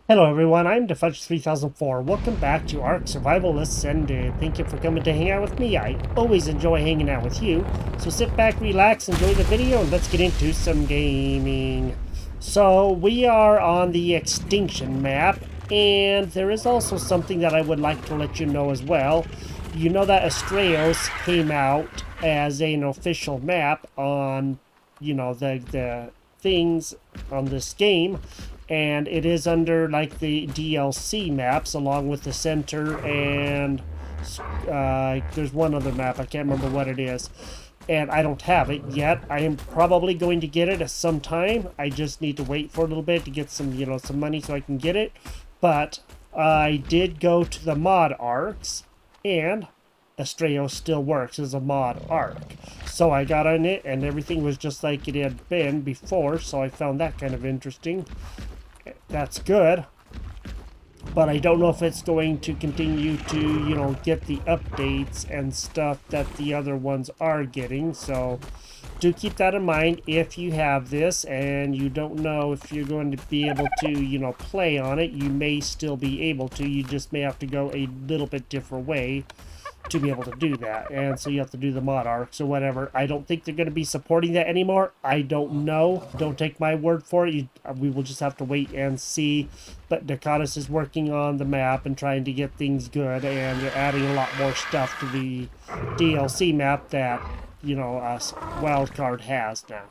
Hello everyone, I'm veggies3004. Welcome back to Ark Survival Ascended. Thank you for coming to hang out with me. I always enjoy hanging out with you. So sit back, relax, enjoy the video, and let's get into some gaming. So we are on the Extinction map, and there is also something that I would like to let you know as well. You know that Astraeos came out as an official map on, the things on this game, and it is under like the DLC maps along with the center, and there's one other map, I can't remember what it is, and I don't have it yet. I am probably going to get it at some time. I just need to wait for a little bit to get some money so I can get it. But I did go to the mod arcs, and Astraeos still works as a mod arc. So I got on it and everything was just like it had been before, so I found that kind of interesting. That's good, but I don't know if it's going to continue to, get the updates and stuff that the other ones are getting. So do keep that in mind if you have this and you don't know if you're going to be able to, play on it. You may still be able to. You just may have to go a little bit different way to be able to do that, and so you have to do the mod arcs or whatever. I don't think they're going to be supporting that anymore. I don't know. Don't take my word for it. We will just have to wait and see. But Dakatis is working on the map and trying to get things good, and they're adding a lot more stuff to the DLC map that Wildcard has now.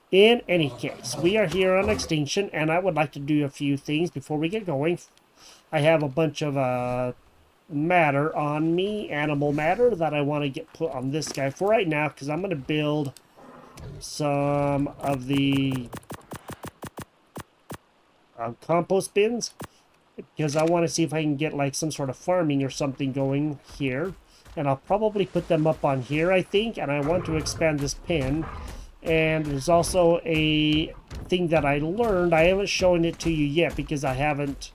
In any case, we are here on Extinction, and I would like to do a few things before we get going. I have a bunch of matter on me, animal matter, that I want to get put on this guy for right now, because I'm going to build some of the compost bins, because I want to see if I can get like some sort of farming or something going here, and I'll probably put them up on here, I think. And I want to expand this pin. And there's also a thing that I learned. I haven't shown it to you yet because I haven't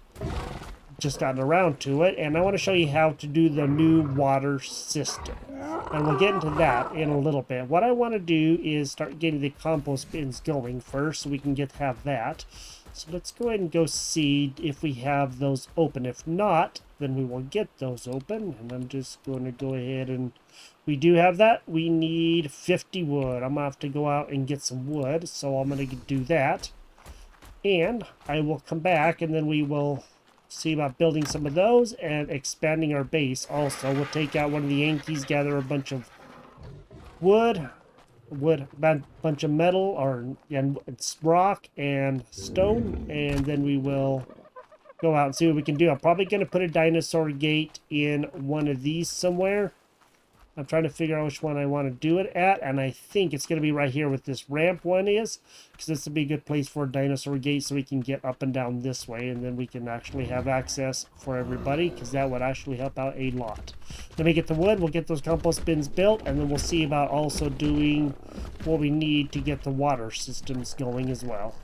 just gotten around to it, and I want to show you how to do the new water system, and we'll get into that in a little bit. What I want to do is start getting the compost bins going first so we can have that. So let's go ahead and go see if we have those open. If not, then we will get those open, and I'm just going to go ahead, and we do have that. We need 50 wood. I'm gonna have to go out and get some wood, so I'm gonna do that, and I will come back, and then we will see about building some of those and expanding our base. Also, we'll take out one of the Yankees, gather a bunch of wood, bunch of metal, and it's rock and stone, and then we will go out and see what we can do. I'm probably going to put a dinosaur gate in one of these somewhere. I'm trying to figure out which one I want to do it at, and I think it's going to be right here with this ramp one is, because this would be a good place for a dinosaur gate so we can get up and down this way, and then we can actually have access for everybody, because that would actually help out a lot. Let me get the wood, we'll get those compost bins built, and then we'll see about also doing what we need to get the water systems going as well.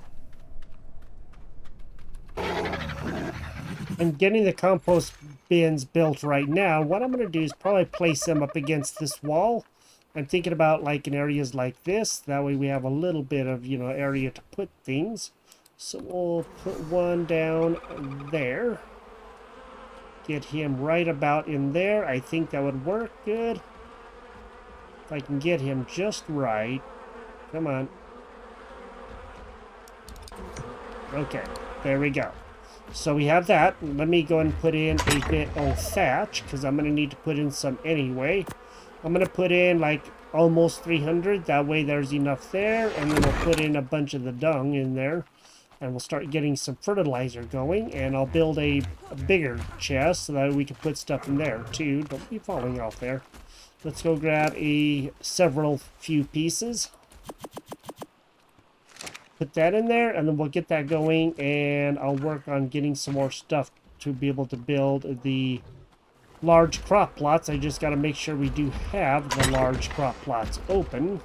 I'm getting the compost bins built right now. What I'm going to do is probably place them up against this wall. I'm thinking about like in areas like this. That way we have a little bit of, area to put things. So we'll put one down there. Get him right about in there. I think that would work good. If I can get him just right. Come on. Okay, there we go. So we have that. Let me go and put in a bit of thatch, because I'm going to need to put in some anyway. I'm going to put in like almost 300. That way there's enough there. And then we'll put in a bunch of the dung in there. And we'll start getting some fertilizer going. And I'll build a bigger chest so that we can put stuff in there too. Don't be falling off there. Let's go grab several few pieces. Put that in there, and then we'll get that going, and I'll work on getting some more stuff to be able to build the large crop plots. I just got to make sure we do have the large crop plots open.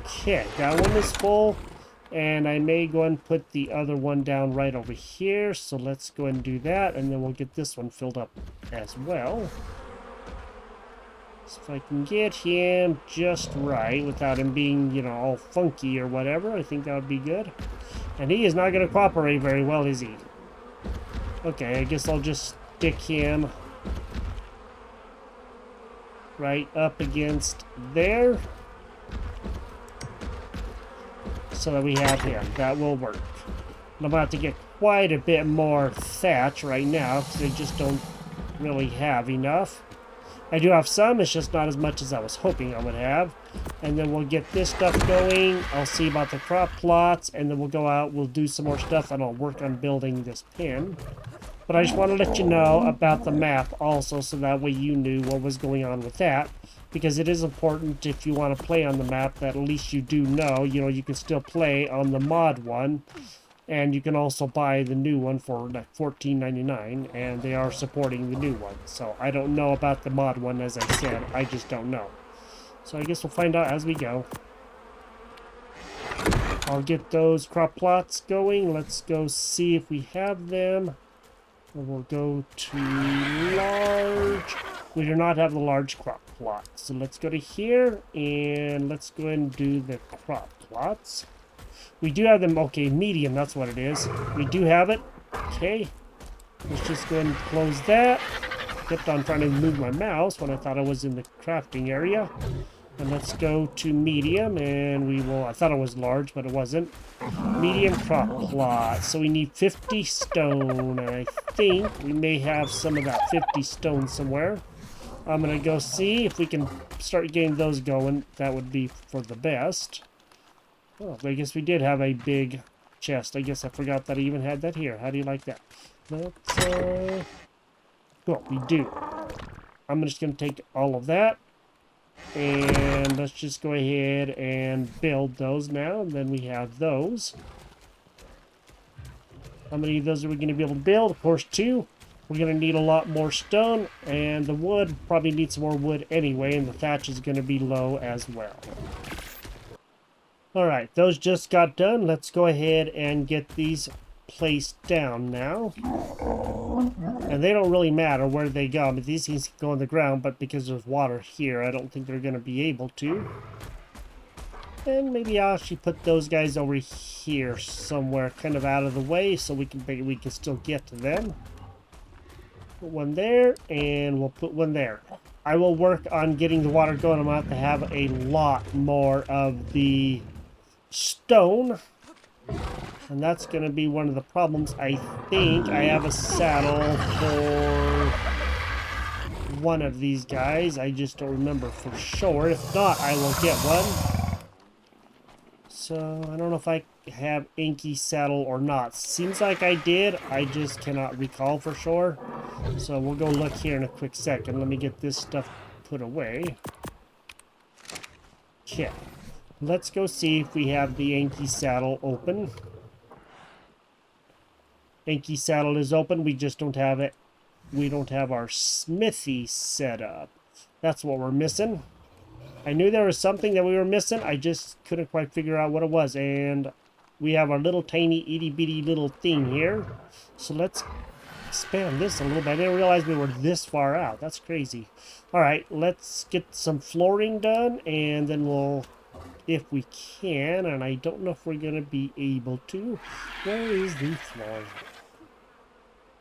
Okay, that one is full, and I may go and put the other one down right over here. So let's go and do that, and then we'll get this one filled up as well. So if I can get him just right without him being, you know, all funky or whatever, I think that would be good. And he is not going to cooperate very well, is he? Okay, I guess I'll just stick him right up against there. So that we have him. That will work. I'm about to get quite a bit more thatch right now because I just don't really have enough. I do have some, it's just not as much as I was hoping I would have. And then we'll get this stuff going. I'll see about the crop plots, and then we'll go out, we'll do some more stuff, and I'll work on building this pen. But I just want to let you know about the map also, so that way you knew what was going on with that. Because it is important if you want to play on the map that at least you do know, you know, you can still play on the mod one. And you can also buy the new one for like $14.99, and they are supporting the new one. So I don't know about the mod one, as I said. I just don't know. So I guess we'll find out as we go. I'll get those crop plots going. Let's go see if we have them. And we'll go to large. We do not have the large crop plots. So let's go to here, and let's go ahead and do the crop plots. We do have them, okay, medium, that's what it is. We do have it. Okay. Let's just go ahead and close that. Kept on trying to move my mouse when I thought I was in the crafting area. And let's go to medium, and we will, I thought it was large, but it wasn't. Medium crop plot. So we need 50 stone, and I think we may have some of that 50 stone somewhere. I'm going to go see if we can start getting those going. That would be for the best. Oh, I guess we did have a big chest. I guess I forgot that I even had that here. How do you like that? Let's, cool, we do. I'm just going to take all of that. And let's just go ahead and build those now. And then we have those. How many of those are we going to be able to build? Of course, 2. We're going to need a lot more stone. And the wood, probably need some more wood anyway. And the thatch is going to be low as well. Alright, those just got done. Let's go ahead and get these placed down now. And they don't really matter where they go. But these things can go on the ground, but because there's water here, I don't think they're going to be able to. And maybe I'll actually put those guys over here somewhere, kind of out of the way, so we can still get to them. Put one there, and we'll put one there. I will work on getting the water going. I'm going to have a lot more of the stone, and that's going to be one of the problems. I think I have a saddle for one of these guys. I just don't remember for sure. If not, I will get one. So I don't know if I have Inky saddle or not. Seems like I did. I just cannot recall for sure. So we'll go look here in a quick second. Let me get this stuff put away. Okay. Let's go see if we have the Yankee saddle open. Yankee saddle is open. We just don't have it. We don't have our smithy set up. That's what we're missing. I knew there was something that we were missing. I just couldn't quite figure out what it was. And we have our little tiny itty bitty little thing here. So let's expand this a little bit. I didn't realize we were this far out. That's crazy. All right, let's get some flooring done, and then we'll, if we can, and I don't know if we're going to be able to. Where is the floor?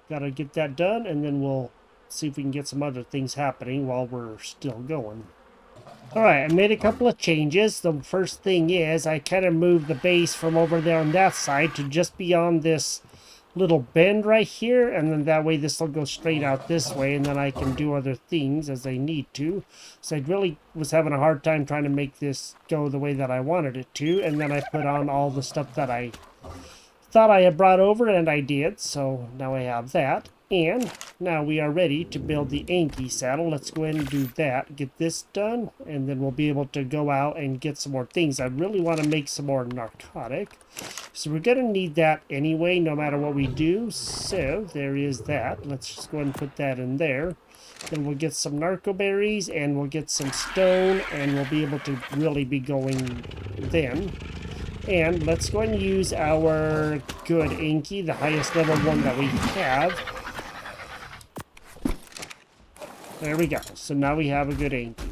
Gotta get that done, and then we'll see if we can get some other things happening while we're still going. Alright, I made a couple of changes. The first thing is I kind of moved the base from over there on that side to just beyond this little bend right here, and then that way this will go straight out this way, and then I can do other things as I need to. So I really was having a hard time trying to make this go the way that I wanted it to, and then I put on all the stuff that I thought I had brought over, and I did. So now I have that, and now we are ready to build the Anki saddle. Let's go ahead and do that, get this done, and then we'll be able to go out and get some more things. I really want to make some more narcotic, so we're going to need that anyway, no matter what we do. So there is that. Let's just go ahead and put that in there. Then we'll get some narco berries, and we'll get some stone, and we'll be able to really be going then. And let's go ahead and use our good Inky, the highest level one that we have. There we go. So now we have a good Inky.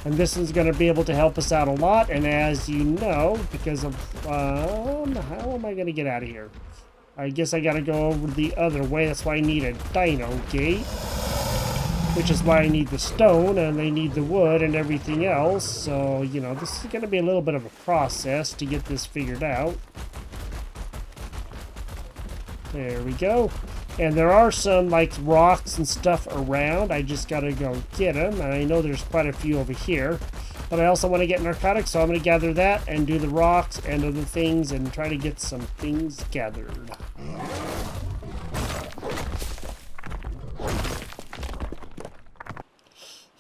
And this is going to be able to help us out a lot. And as you know, because of... how am I going to get out of here? I guess I got to go over the other way. That's why I need a dino gate. Which is why I need the stone, and they need the wood and everything else. So, you know, this is going to be a little bit of a process to get this figured out. There we go. And there are some, like, rocks and stuff around. I just got to go get them. And I know there's quite a few over here. But I also want to get narcotics, so I'm going to gather that and do the rocks and other things and try to get some things gathered.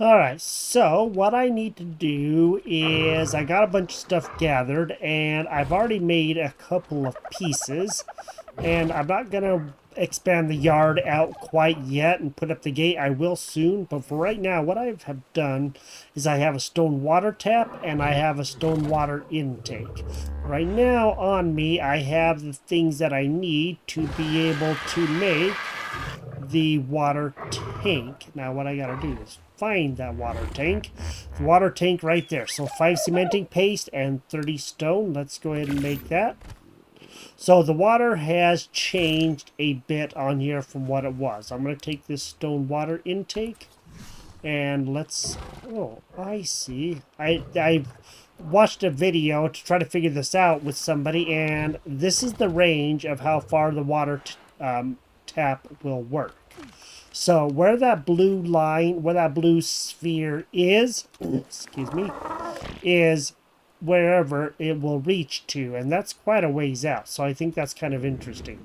Alright, so what I need to do is I got a bunch of stuff gathered and I've already made a couple of pieces and I'm not going to expand the yard out quite yet and put up the gate. I will soon, but for right now what I have done is I have a stone water tap and I have a stone water intake. Right now on me I have the things that I need to be able to make the water tank. Now what I gotta do is find that water tank. The water tank right there. So 5 cementing paste and 30 stone. Let's go ahead and make that. So the water has changed a bit on here from what it was. I'm going to take this stone water intake and let's... Oh, I see. I watched a video to try to figure this out with somebody, and this is the range of how far the water tap will work. So where that blue line, where that blue sphere is, excuse me, is wherever it will reach to, and that's quite a ways out. So I think that's kind of interesting.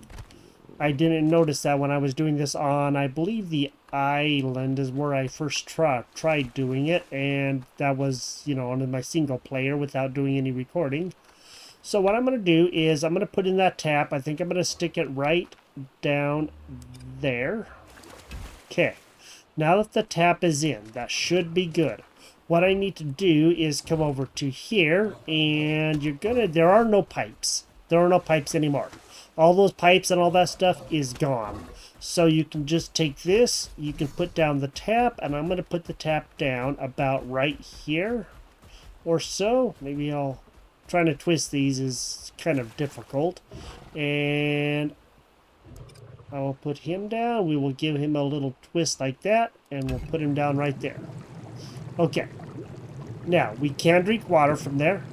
I didn't notice that when I was doing this on, I believe the island is where I first tried doing it, and that was, you know, on my single player without doing any recording. So what I'm going to do is I'm going to put in that tap. I think I'm going to stick it right down there. Okay, now that the tap is in, that should be good. What I need to do is come over to here, and there are no pipes. There are no pipes anymore. All those pipes and all that stuff is gone. So you can just take this, you can put down the tap, and I'm going to put the tap down about right here or so. Maybe trying to twist these is kind of difficult. And I will put him down. We will give him a little twist like that, and we'll put him down right there. Okay. Now, we can drink water from there,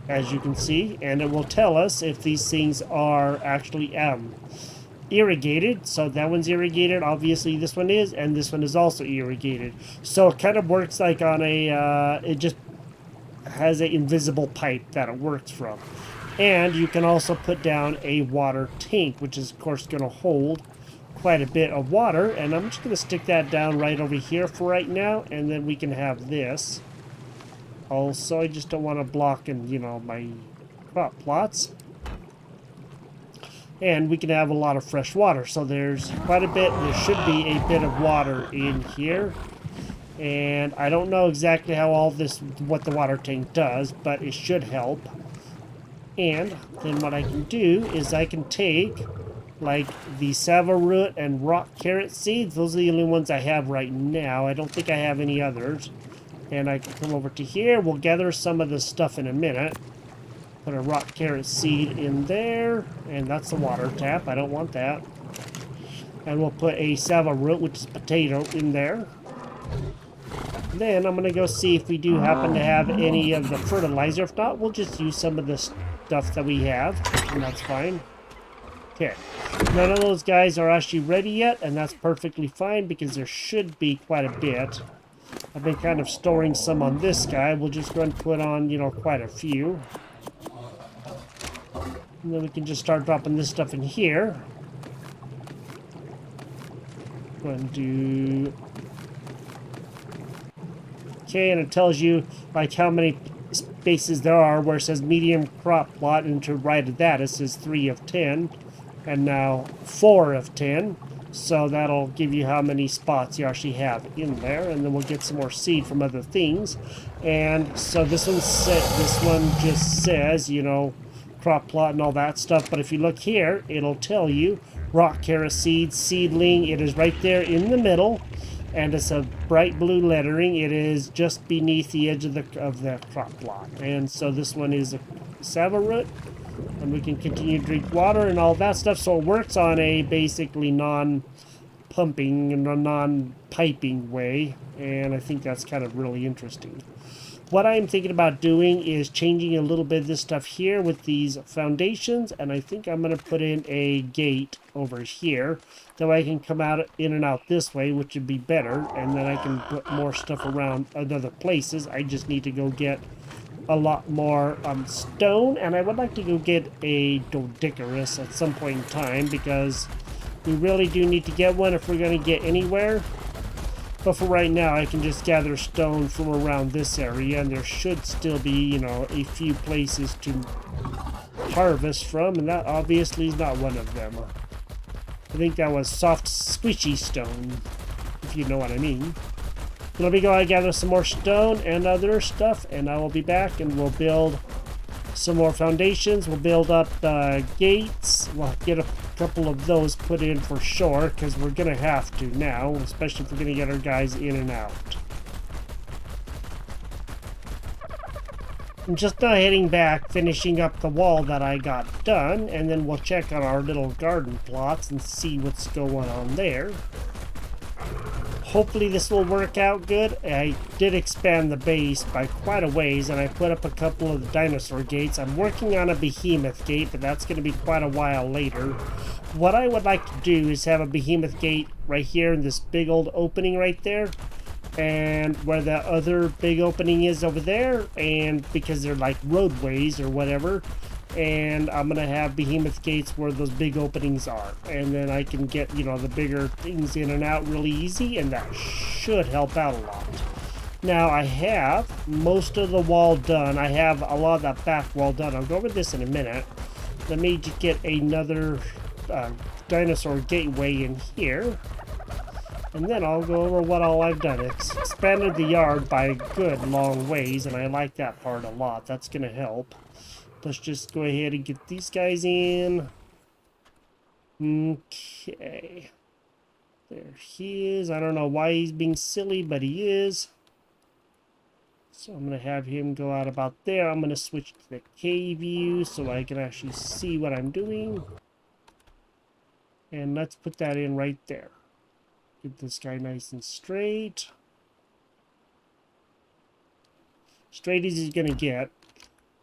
as you can see, and it will tell us if these things are actually irrigated. So that one's irrigated. Obviously, this one is, and this one is also irrigated. So it kind of works like on a... it just has an invisible pipe that it works from. And you can also put down a water tank, which is, of course, going to hold quite a bit of water. And I'm just going to stick that down right over here for right now, and then we can have this. Also, I just don't want to block in, you know, my crop plots. And we can have a lot of fresh water. So there's quite a bit. There should be a bit of water in here. And I don't know exactly how what the water tank does, but it should help. And then what I can do is I can take, like, the sava root and rock carrot seeds. Those are the only ones I have right now. I don't think I have any others. And I can come over to here. We'll gather some of this stuff in a minute. Put a rock carrot seed in there. And that's the water tap. I don't want that. And we'll put a sava root, which is potato, in there. Then I'm going to go see if we do happen to have any of the fertilizer. If not, we'll just use some of the stuff that we have, and that's fine. Okay, none of those guys are actually ready yet, and that's perfectly fine because there should be quite a bit. I've been kind of storing some on this guy. We'll just go and put on, you know, quite a few. And then we can just start dropping this stuff in here. Go and do... Okay, and it tells you like how many spaces there are, where it says medium crop plot, and to right of that it says 3 of 10, and now 4 of 10. So that'll give you how many spots you actually have in there, and then we'll get some more seed from other things. And so this one just says, you know, crop plot and all that stuff. But if you look here, it'll tell you rock carrot seed seedling. It is right there in the middle. and it's a bright blue lettering. It is just beneath the edge of the crop plot. And so this one is a saddle root, and we can continue to drink water and all that stuff. So it works on a basically non-pumping and a non-piping way, and I think that's kind of really interesting. What I'm thinking about doing is changing a little bit of this stuff here with these foundations, and I think I'm going to put in a gate over here. That way I can come out in and out this way, which would be better, and then I can put more stuff around other places. I just need to go get a lot more stone, and I would like to go get a Doedicurus at some point in time, because we really do need to get one if we're going to get anywhere. But for right now, I can just gather stone from around this area, and there should still be, you know, a few places to harvest from, and that obviously is not one of them. I think that was soft, squishy stone, if you know what I mean. Let me go and gather some more stone and other stuff, and I will be back, and we'll build some more foundations. We'll build up gates. We'll get a couple of those put in for sure, because we're going to have to now, especially if we're going to get our guys in and out. I'm just now heading back, finishing up the wall that I got done, and then we'll check on our little garden plots and see what's going on there. Hopefully this will work out good. I did expand the base by quite a ways, and I put up a couple of the dinosaur gates. I'm working on a behemoth gate, but that's going to be quite a while later. What I would like to do is have a behemoth gate right here in this big old opening right there, and where the other big opening is over there, and because they're like roadways or whatever, and I'm gonna have behemoth gates where those big openings are, and then I can get, you know, the bigger things in and out really easy, and that should help out a lot. Now I have most of the wall done. I have a lot of that back wall done. I'll go over this in a minute. Let me just get another dinosaur gateway in here, and then I'll go over what all I've done. It's expanded the yard by a good long ways, and I like that part a lot. That's gonna help. Let's just go ahead and get these guys in. Okay. There he is. I don't know why he's being silly, but he is. So I'm going to have him go out about there. I'm going to switch to the cave view so I can actually see what I'm doing. And let's put that in right there. Get this guy nice and straight. Straight as he's going to get.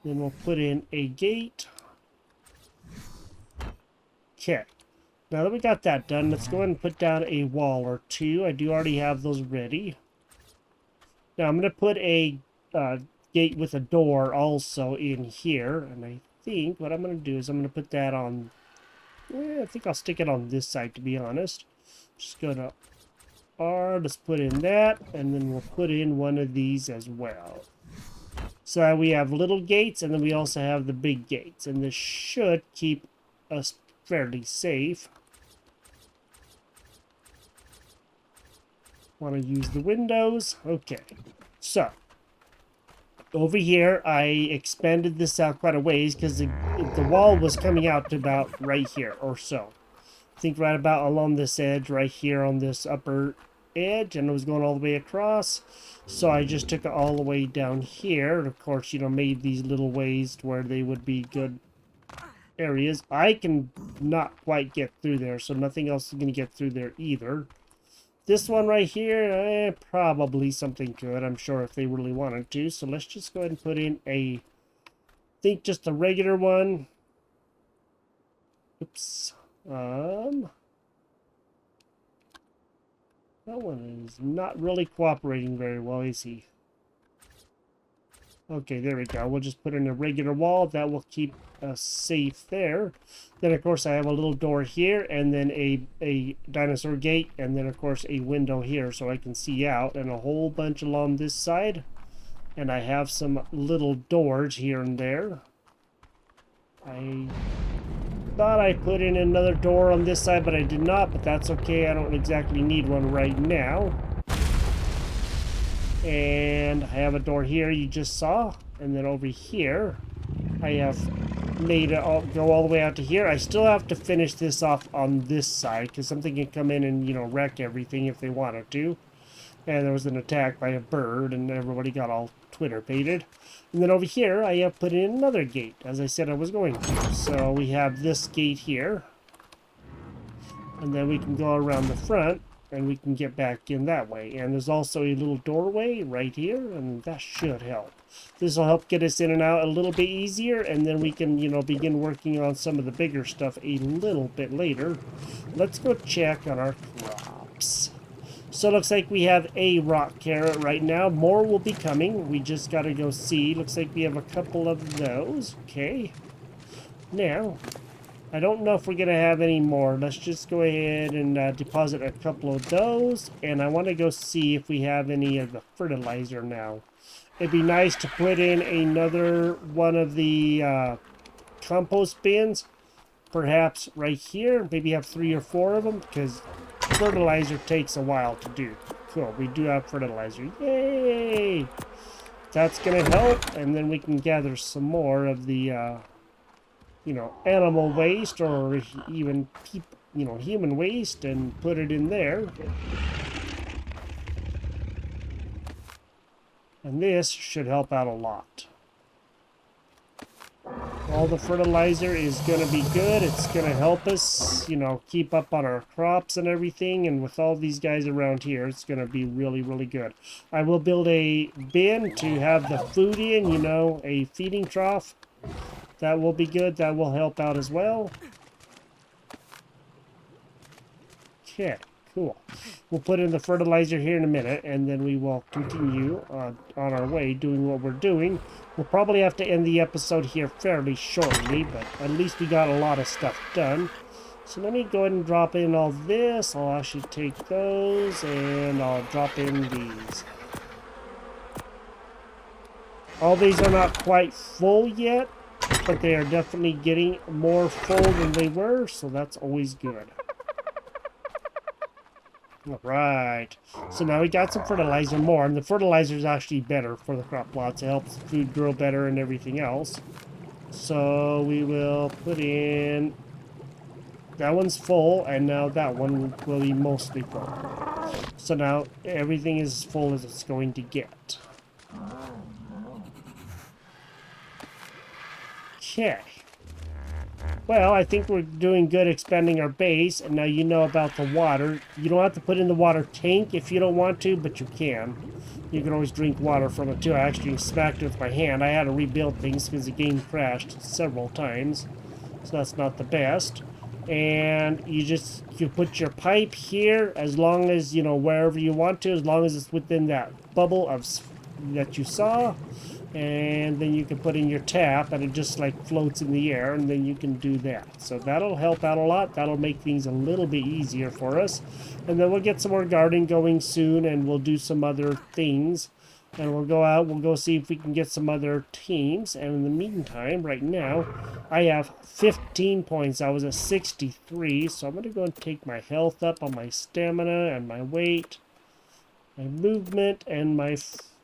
Then we'll put in a gate. Okay. Now that we got that done, let's go ahead and put down a wall or two. I do already have those ready. Now I'm going to put a gate with a door also in here. And I think what I'm going to do is I'm going to put that on... I think I'll stick it on this side, to be honest. Just go to R, let's put in that. And then we'll put in one of these as well. So we have little gates, and then we also have the big gates. And this should keep us fairly safe. Want to use the windows. Okay. So, over here, I expanded this out quite a ways because the wall was coming out to about right here or so. I think right about along this edge right here on this upper edge, and it was going all the way across. So I just took it all the way down here, and of course, you know, made these little ways to where they would be good areas. I can not quite get through there, so nothing else is going to get through there either. This one right here, probably something good, I'm sure, if they really wanted to. So let's just go ahead and put in a, I think just a regular one. Oops. That one is not really cooperating very well, is he? Okay, there we go. We'll just put in a regular wall. That will keep us safe there. Then, of course, I have a little door here, and then a dinosaur gate, and then, of course, a window here so I can see out, and a whole bunch along this side. And I have some little doors here and there. I thought I put in another door on this side, but I did not, but that's okay. I don't exactly need one right now. And I have a door here you just saw, and then over here I have made it go all the way out to here. I still have to finish this off on this side because something can come in and, you know, wreck everything if they wanted to. And there was an attack by a bird, and everybody got all Twitter-pated. And then over here, I have put in another gate, as I said I was going to. So we have this gate here. And then we can go around the front, and we can get back in that way. And there's also a little doorway right here, and that should help. This will help get us in and out a little bit easier, and then we can, you know, begin working on some of the bigger stuff a little bit later. Let's go check on our crops. So it looks like we have a rock carrot right now. More will be coming. We just got to go see. Looks like we have a couple of those. Okay. Now, I don't know if we're going to have any more. Let's just go ahead and deposit a couple of those. And I want to go see if we have any of the fertilizer now. It'd be nice to put in another one of the compost bins. Perhaps right here. Maybe have 3 or 4 of them, because fertilizer takes a while to do. Cool, we do have fertilizer. Yay! That's gonna help, and then we can gather some more of the, you know, animal waste, or even, you know, human waste, and put it in there. And this should help out a lot. All the fertilizer is going to be good. It's going to help us, you know, keep up on our crops and everything. And with all these guys around here, it's going to be really, really good. I will build a bin to have the food in, you know, a feeding trough. That will be good. That will help out as well. Okay, cool. We'll put in the fertilizer here in a minute, and then we will continue on our way doing what we're doing. We'll probably have to end the episode here fairly shortly, but at least we got a lot of stuff done. So let me go ahead and drop in all this. I'll actually take those, and I'll drop in these. All these are not quite full yet, but they are definitely getting more full than they were, so that's always good. Alright, so now we got some fertilizer more, and the fertilizer is actually better for the crop plots. It helps the food grow better and everything else. So we will put in... That one's full, and now that one will be mostly full. So now everything is as full as it's going to get. Okay. Well, I think we're doing good expanding our base, and now you know about the water. You don't have to put in the water tank if you don't want to, but you can. You can always drink water from it too. I actually smacked it with my hand. I had to rebuild things because the game crashed several times, so that's not the best. And you put your pipe here, as long as, you know, wherever you want to, as long as it's within that bubble that you saw. And then you can put in your tap, and it just like floats in the air, and then you can do that. So that'll help out a lot. That'll make things a little bit easier for us. And then we'll get some more gardening going soon, and we'll do some other things. And we'll go out, we'll go see if we can get some other teams. And in the meantime, right now, I have 15 points. I was at 63, so I'm going to go and take my health up on my stamina and my weight, my movement, and my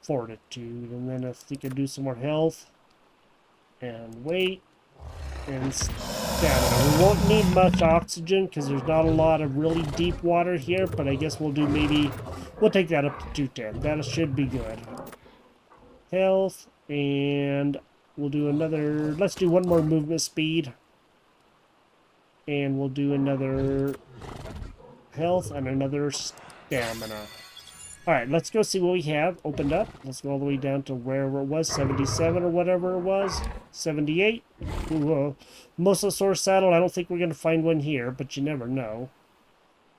fortitude. And then if we could do some more health and weight and stamina. We won't need much oxygen because there's not a lot of really deep water here, but I guess we'll do we'll take that up to 210. That should be good. Health, and we'll do let's do one more movement speed. And we'll do another health and another stamina. Alright, let's go see what we have opened up. Let's go all the way down to wherever it was, 77 or whatever it was. 78. Ooh, Mosasaur saddle, I don't think we're going to find one here, but you never know.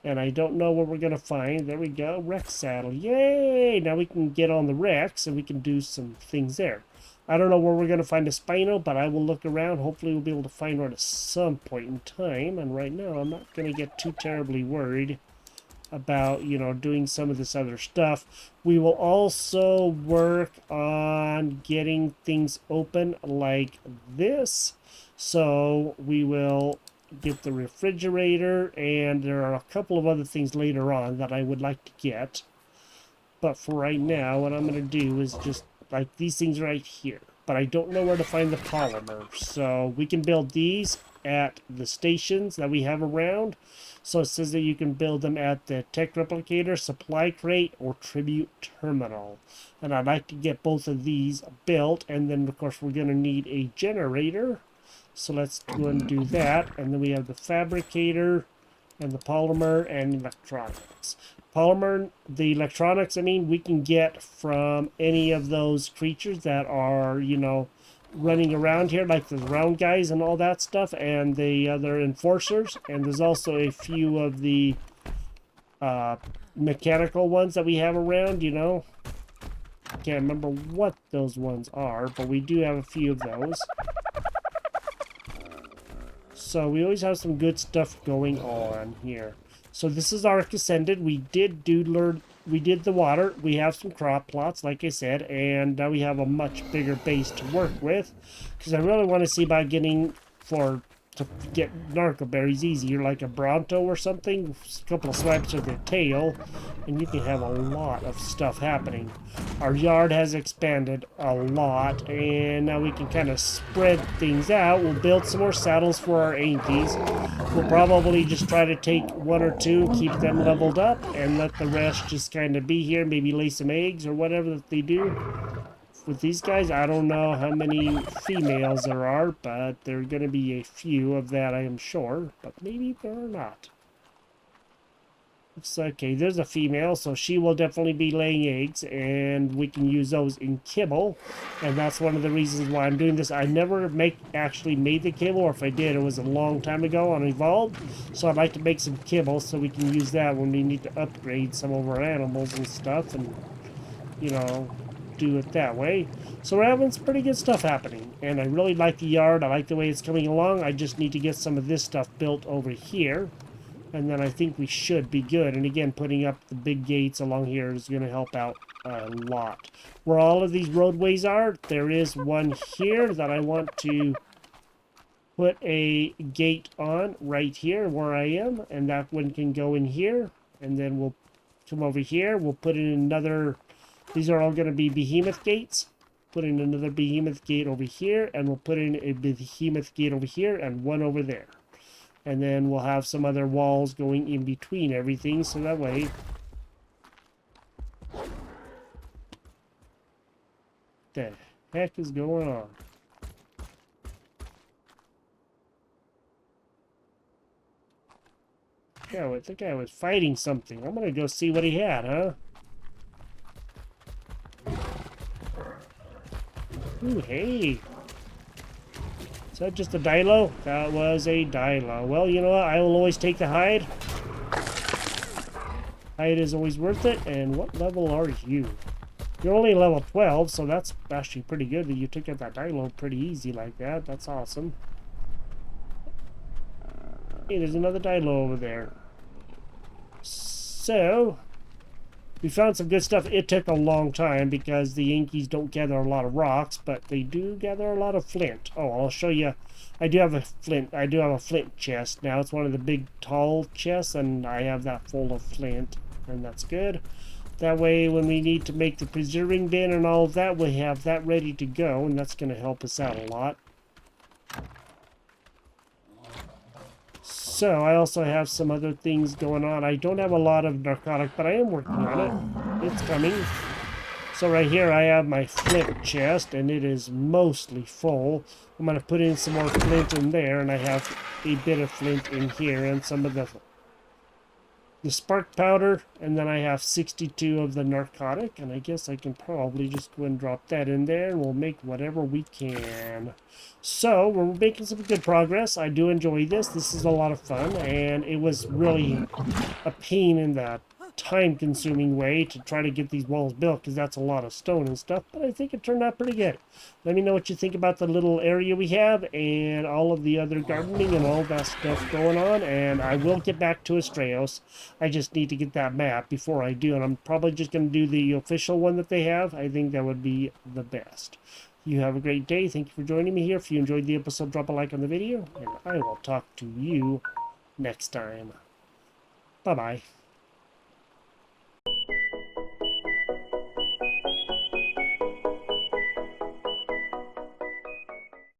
And I don't know what we're going to find. There we go, Rex saddle. Yay! Now we can get on the Rex, and we can do some things there. I don't know where we're going to find a Spino, but I will look around. Hopefully we'll be able to find one at some point in time. And right now, I'm not going to get too terribly worried about, you know, doing some of this other stuff. We will also work on getting things open like this. So we will get the refrigerator, and there are a couple of other things later on that I would like to get. But for right now, what I'm going to do is just like these things right here. but I don't know where to find the polymer. So we can build these at the stations that we have around. So it says that you can build them at the Tech Replicator, Supply Crate, or Tribute Terminal. And I'd like to get both of these built, and then of course we're going to need a generator. So let's go and do that. And then we have the fabricator and the polymer and electronics. The electronics, I mean, we can get from any of those creatures that are, you know, running around here, like the round guys and all that stuff, and the other enforcers. And there's also a few of the mechanical ones that we have around, you know. I can't remember what those ones are, but we do have a few of those. So we always have some good stuff going on here. So this is Ark Ascended. We did the water. We have some crop plots, like I said, and now we have a much bigger base to work with. Because I really want to see about getting to get narco berries easier, like a Bronto or something. A couple of swipes with the tail, and you can have a lot of stuff happening. Our yard has expanded a lot, and now we can kind of spread things out. We'll build some more saddles for our Ankies. We'll probably just try to take one or two, keep them leveled up, and let the rest just kind of be here, maybe lay some eggs or whatever that they do. With these guys, I don't know how many females there are, but there are going to be a few of that, I am sure. But maybe there are not. Looks like, okay, there's a female, so she will definitely be laying eggs, and we can use those in kibble. And that's one of the reasons why I'm doing this. I never actually made the kibble, or if I did, it was a long time ago on Evolved. So I'd like to make some kibble so we can use that when we need to upgrade some of our animals and stuff, and, you know, do it that way. So we're having some pretty good stuff happening, and I really like the yard. I like the way it's coming along. I just need to get some of this stuff built over here, and then I think we should be good. And again, putting up the big gates along here is going to help out a lot. Where all of these roadways are, there is one here that I want to put a gate on right here where I am, and that one can go in here, and then we'll come over here. We'll put in another. These are all going to be behemoth gates. Put in another behemoth gate over here, and we'll put in a behemoth gate over here and one over there. And then we'll have some other walls going in between everything, so that way the heck is going on? Yeah, I think I was fighting something. I'm gonna go see what he had, huh? Ooh, hey. Is that just a dilo? That was a dilo. Well, you know what? I will always take the hide. Hide is always worth it. And what level are you? You're only level 12, so that's actually pretty good that you took out that dilo pretty easy like that. That's awesome. Hey, there's another dilo over there. So we found some good stuff. It took a long time because the Yankees don't gather a lot of rocks, but they do gather a lot of flint. Oh, I'll show you. I do have a flint chest now. It's one of the big tall chests, and I have that full of flint, and that's good. That way, when we need to make the preserving bin and all of that, we have that ready to go, and that's going to help us out a lot. So, I also have some other things going on. I don't have a lot of narcotic, but I am working on it. It's coming. So right here I have my flint chest, and it is mostly full. I'm going to put in some more flint in there, and I have a bit of flint in here, and some of the spark powder, and then I have 62 of the narcotic, and I guess I can probably just go and drop that in there, and we'll make whatever we can. So, we're making some good progress. I do enjoy this. This is a lot of fun, and it was really a pain in the time-consuming way to try to get these walls built, because that's a lot of stone and stuff, but I think it turned out pretty good. Let me know what you think about the little area we have and all of the other gardening and all that stuff going on, and I will get back to Astraeos. I just need to get that map before I do, and I'm probably just going to do the official one that they have. I think that would be the best. You have a great day. Thank you for joining me here. If you enjoyed the episode, drop a like on the video, and I will talk to you next time. Bye-bye.